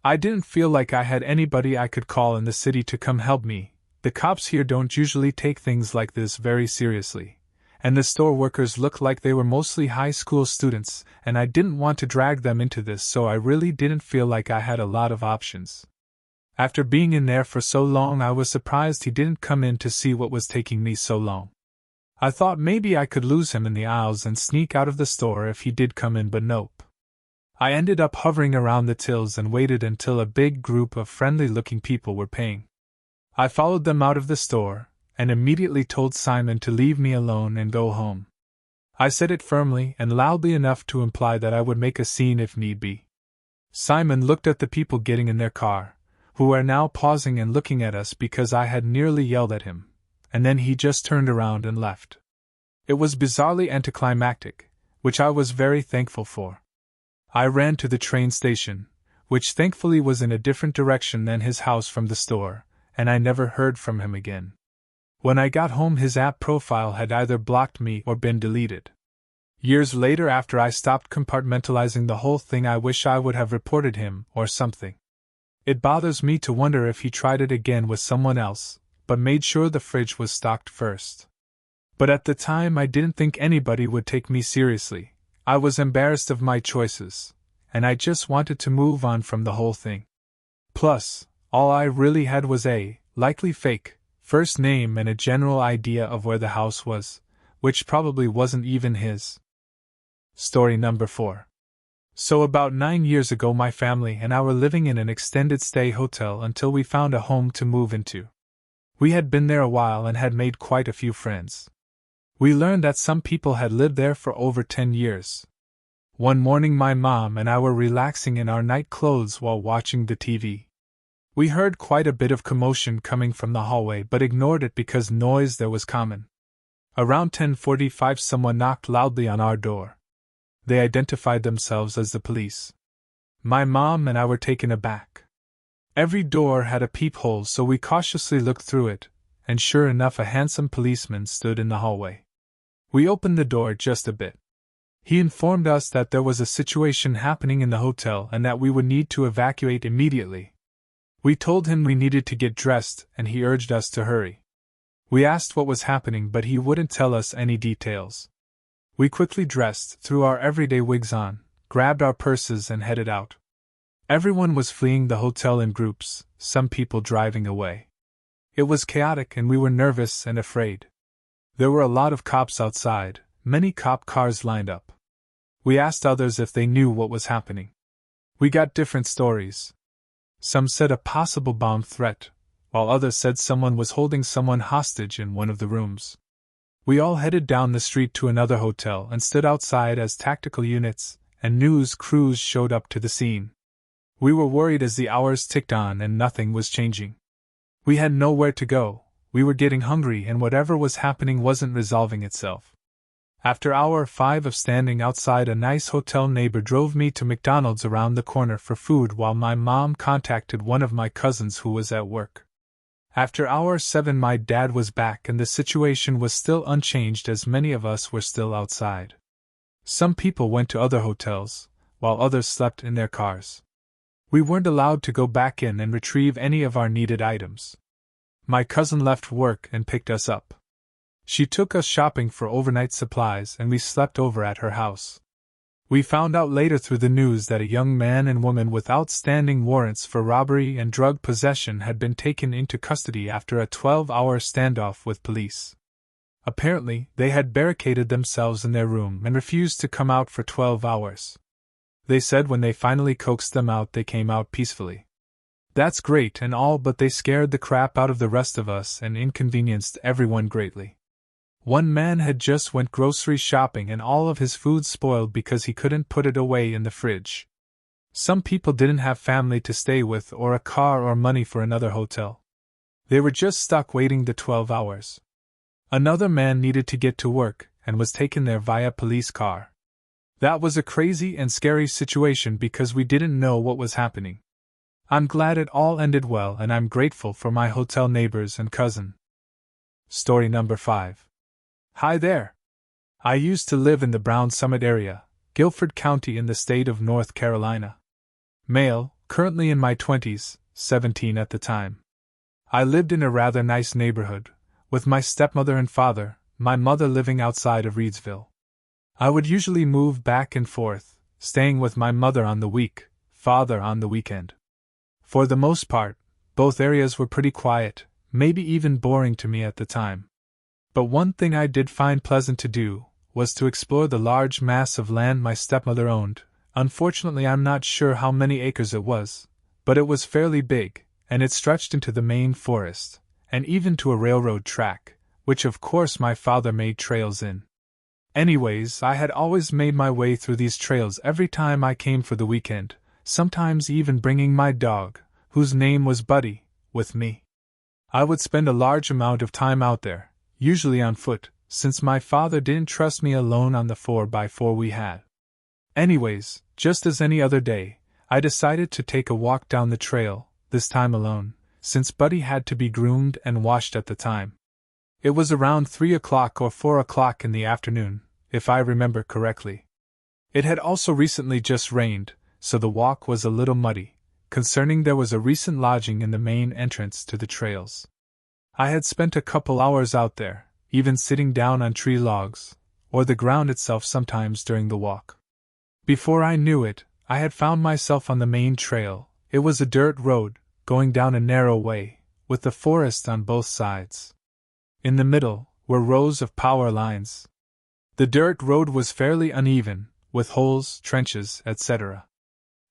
I didn't feel like I had anybody I could call in the city to come help me. The cops here don't usually take things like this very seriously, and the store workers looked like they were mostly high school students, and I didn't want to drag them into this, so I really didn't feel like I had a lot of options. After being in there for so long, I was surprised he didn't come in to see what was taking me so long. I thought maybe I could lose him in the aisles and sneak out of the store if he did come in, but nope. I ended up hovering around the tills and waited until a big group of friendly-looking people were paying. I followed them out of the store, and immediately told Simon to leave me alone and go home. I said it firmly and loudly enough to imply that I would make a scene if need be. Simon looked at the people getting in their car, who are now pausing and looking at us because I had nearly yelled at him, and then he just turned around and left. It was bizarrely anticlimactic, which I was very thankful for. I ran to the train station, which thankfully was in a different direction than his house from the store, and I never heard from him again. When I got home, his app profile had either blocked me or been deleted. Years later, after I stopped compartmentalizing the whole thing, I wish I would have reported him or something. It bothers me to wonder if he tried it again with someone else, but made sure the fridge was stocked first. But at the time I didn't think anybody would take me seriously. I was embarrassed of my choices, and I just wanted to move on from the whole thing. Plus, all I really had was a, likely fake, first name and a general idea of where the house was, which probably wasn't even his. Story number 4. So about 9 years ago, my family and I were living in an extended stay hotel until we found a home to move into. We had been there a while and had made quite a few friends. We learned that some people had lived there for over 10 years. One morning my mom and I were relaxing in our night clothes while watching the TV. We heard quite a bit of commotion coming from the hallway but ignored it because noise there was common. Around 10:45 someone knocked loudly on our door. They identified themselves as the police. My mom and I were taken aback. Every door had a peephole, so we cautiously looked through it, and sure enough a handsome policeman stood in the hallway. We opened the door just a bit. He informed us that there was a situation happening in the hotel and that we would need to evacuate immediately. We told him we needed to get dressed and he urged us to hurry. We asked what was happening but he wouldn't tell us any details. We quickly dressed, threw our everyday wigs on, grabbed our purses and headed out. Everyone was fleeing the hotel in groups, some people driving away. It was chaotic and we were nervous and afraid. There were a lot of cops outside, many cop cars lined up. We asked others if they knew what was happening. We got different stories. Some said a possible bomb threat, while others said someone was holding someone hostage in one of the rooms. We all headed down the street to another hotel and stood outside as tactical units and news crews showed up to the scene. We were worried as the hours ticked on and nothing was changing. We had nowhere to go, we were getting hungry and whatever was happening wasn't resolving itself. After hour 5 of standing outside, a nice hotel neighbor drove me to McDonald's around the corner for food while my mom contacted one of my cousins who was at work. After hour 7 my dad was back and the situation was still unchanged as many of us were still outside. Some people went to other hotels, while others slept in their cars. We weren't allowed to go back in and retrieve any of our needed items. My cousin left work and picked us up. She took us shopping for overnight supplies and we slept over at her house. We found out later through the news that a young man and woman with outstanding warrants for robbery and drug possession had been taken into custody after a 12-hour standoff with police. Apparently, they had barricaded themselves in their room and refused to come out for 12 hours. They said when they finally coaxed them out they came out peacefully. That's great and all, but they scared the crap out of the rest of us and inconvenienced everyone greatly. One man had just went grocery shopping and all of his food spoiled because he couldn't put it away in the fridge. Some people didn't have family to stay with or a car or money for another hotel. They were just stuck waiting the 12 hours. Another man needed to get to work and was taken there via police car. That was a crazy and scary situation because we didn't know what was happening. I'm glad it all ended well and I'm grateful for my hotel neighbors and cousin. Story number 5. Hi there. I used to live in the Brown Summit area, Guilford County in the state of North Carolina. Male, currently in my 20s, 17 at the time. I lived in a rather nice neighborhood, with my stepmother and father, my mother living outside of Reedsville. I would usually move back and forth, staying with my mother on the week, father on the weekend. For the most part, both areas were pretty quiet, maybe even boring to me at the time. But one thing I did find pleasant to do was to explore the large mass of land my stepmother owned. Unfortunately, I'm not sure how many acres it was, but it was fairly big, and it stretched into the main forest, and even to a railroad track, which of course my father made trails in. Anyways, I had always made my way through these trails every time I came for the weekend, sometimes even bringing my dog, whose name was Buddy, with me. I would spend a large amount of time out there, usually on foot, since my father didn't trust me alone on the 4x4 we had. Anyways, just as any other day, I decided to take a walk down the trail, this time alone, since Buddy had to be groomed and washed at the time. It was around 3 o'clock or 4 o'clock in the afternoon, if I remember correctly. It had also recently just rained, so the walk was a little muddy, concerning there was a recent lodging in the main entrance to the trails. I had spent a couple hours out there, even sitting down on tree logs, or the ground itself sometimes during the walk. Before I knew it, I had found myself on the main trail. It was a dirt road, going down a narrow way, with the forest on both sides. In the middle were rows of power lines. The dirt road was fairly uneven, with holes, trenches, etc.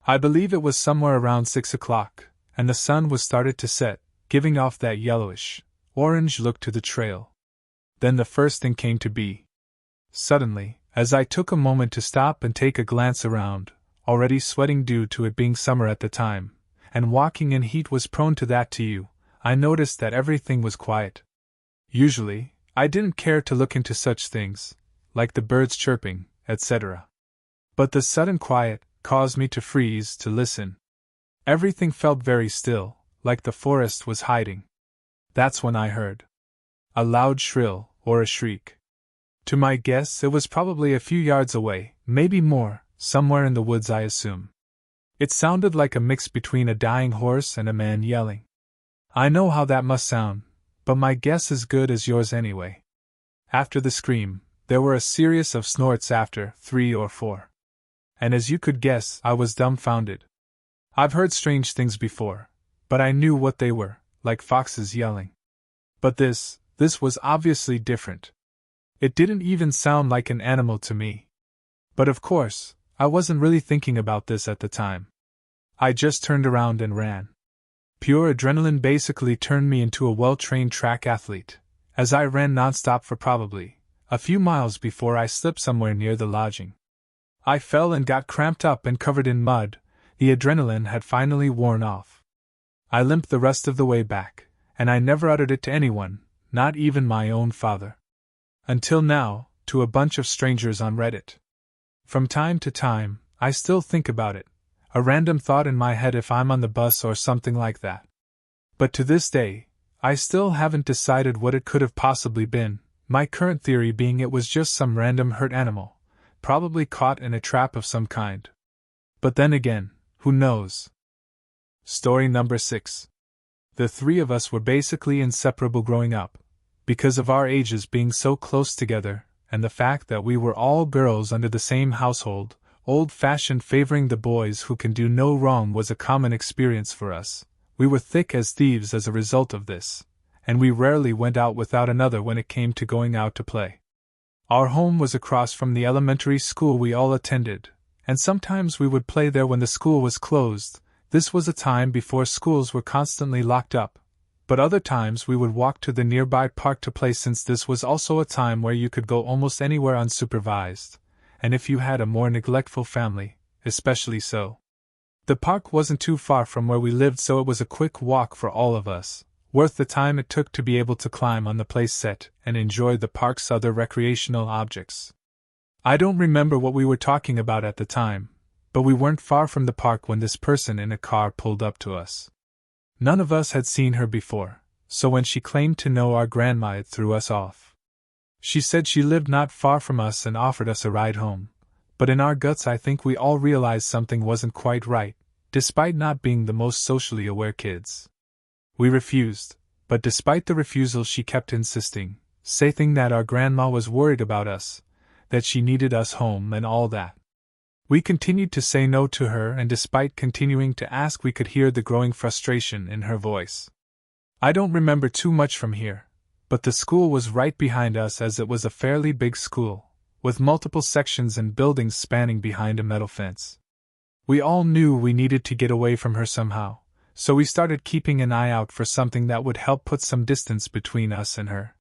I believe it was somewhere around 6 o'clock, and the sun was started to set, giving off that yellowish, orange look to the trail. Then the first thing came to be. Suddenly, as I took a moment to stop and take a glance around, already sweating due to it being summer at the time, and walking in heat was prone to that too, I noticed that everything was quiet. Usually, I didn't care to look into such things, like the birds chirping, etc. But the sudden quiet caused me to freeze to listen. Everything felt very still, like the forest was hiding. That's when I heard a loud shrill, or a shriek. To my guess, it was probably a few yards away, maybe more, somewhere in the woods I assume. It sounded like a mix between a dying horse and a man yelling. I know how that must sound, but my guess is good as yours anyway. After the scream, there were a series of snorts after 3 or 4. And as you could guess, I was dumbfounded. I've heard strange things before, but I knew what they were, like foxes yelling. But this was obviously different. It didn't even sound like an animal to me. But of course, I wasn't really thinking about this at the time. I just turned around and ran. Pure adrenaline basically turned me into a well-trained track athlete, as I ran nonstop for probably a few miles before I slipped somewhere near the lodging. I fell and got cramped up and covered in mud. The adrenaline had finally worn off. I limped the rest of the way back, and I never uttered it to anyone, not even my own father. Until now, to a bunch of strangers on Reddit. From time to time, I still think about it, a random thought in my head if I'm on the bus or something like that. But to this day, I still haven't decided what it could have possibly been, my current theory being it was just some random hurt animal, probably caught in a trap of some kind. But then again, who knows? Story number 6. The three of us were basically inseparable growing up, because of our ages being so close together, and the fact that we were all girls under the same household. Old-fashioned favoring the boys who can do no wrong was a common experience for us. We were thick as thieves as a result of this, and we rarely went out without another when it came to going out to play. Our home was across from the elementary school we all attended, and sometimes we would play there when the school was closed. This was a time before schools were constantly locked up, but other times we would walk to the nearby park to play since this was also a time where you could go almost anywhere unsupervised. And if you had a more neglectful family, especially so. The park wasn't too far from where we lived, so it was a quick walk for all of us, worth the time it took to be able to climb on the play set and enjoy the park's other recreational objects. I don't remember what we were talking about at the time, but we weren't far from the park when this person in a car pulled up to us. None of us had seen her before, so when she claimed to know our grandma, it threw us off. She said she lived not far from us and offered us a ride home, but in our guts I think we all realized something wasn't quite right, despite not being the most socially aware kids. We refused, but despite the refusal she kept insisting, saying that our grandma was worried about us, that she needed us home and all that. We continued to say no to her, and despite continuing to ask we could hear the growing frustration in her voice. I don't remember too much from here. But the school was right behind us, as it was a fairly big school, with multiple sections and buildings spanning behind a metal fence. We all knew we needed to get away from her somehow, so we started keeping an eye out for something that would help put some distance between us and her.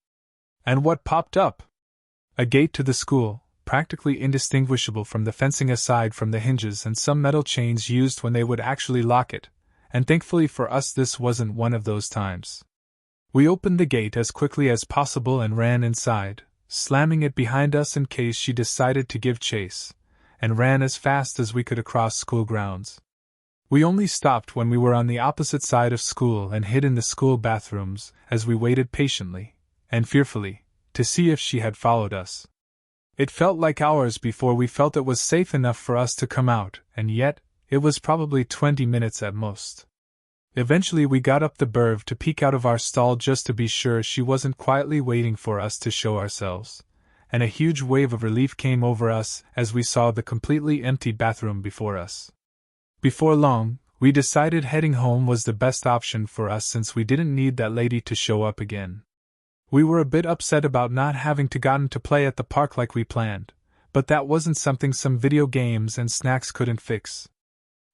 And what popped up? A gate to the school, practically indistinguishable from the fencing aside from the hinges and some metal chains used when they would actually lock it, and thankfully for us this wasn't one of those times. We opened the gate as quickly as possible and ran inside, slamming it behind us in case she decided to give chase, and ran as fast as we could across school grounds. We only stopped when we were on the opposite side of school and hid in the school bathrooms as we waited patiently, and fearfully, to see if she had followed us. It felt like hours before we felt it was safe enough for us to come out, and yet, it was probably 20 minutes at most. Eventually we got up the burv to peek out of our stall just to be sure she wasn't quietly waiting for us to show ourselves, and a huge wave of relief came over us as we saw the completely empty bathroom before us. Before long, we decided heading home was the best option for us since we didn't need that lady to show up again. We were a bit upset about not having gotten to play at the park like we planned, but that wasn't something some video games and snacks couldn't fix.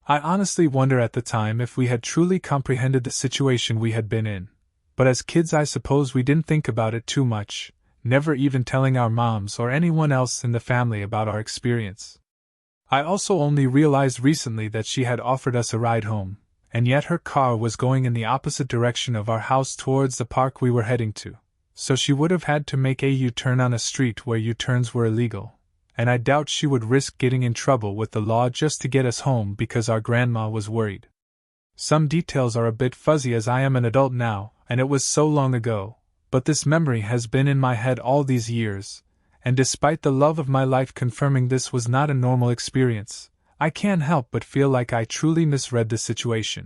I honestly wonder at the time if we had truly comprehended the situation we had been in, but as kids I suppose we didn't think about it too much, never even telling our moms or anyone else in the family about our experience. I also only realized recently that she had offered us a ride home, and yet her car was going in the opposite direction of our house towards the park we were heading to, so she would have had to make a U-turn on a street where U-turns were illegal. And I doubt she would risk getting in trouble with the law just to get us home because our grandma was worried. Some details are a bit fuzzy as I am an adult now, and it was so long ago, but this memory has been in my head all these years, and despite the love of my life confirming this was not a normal experience, I can't help but feel like I truly misread the situation.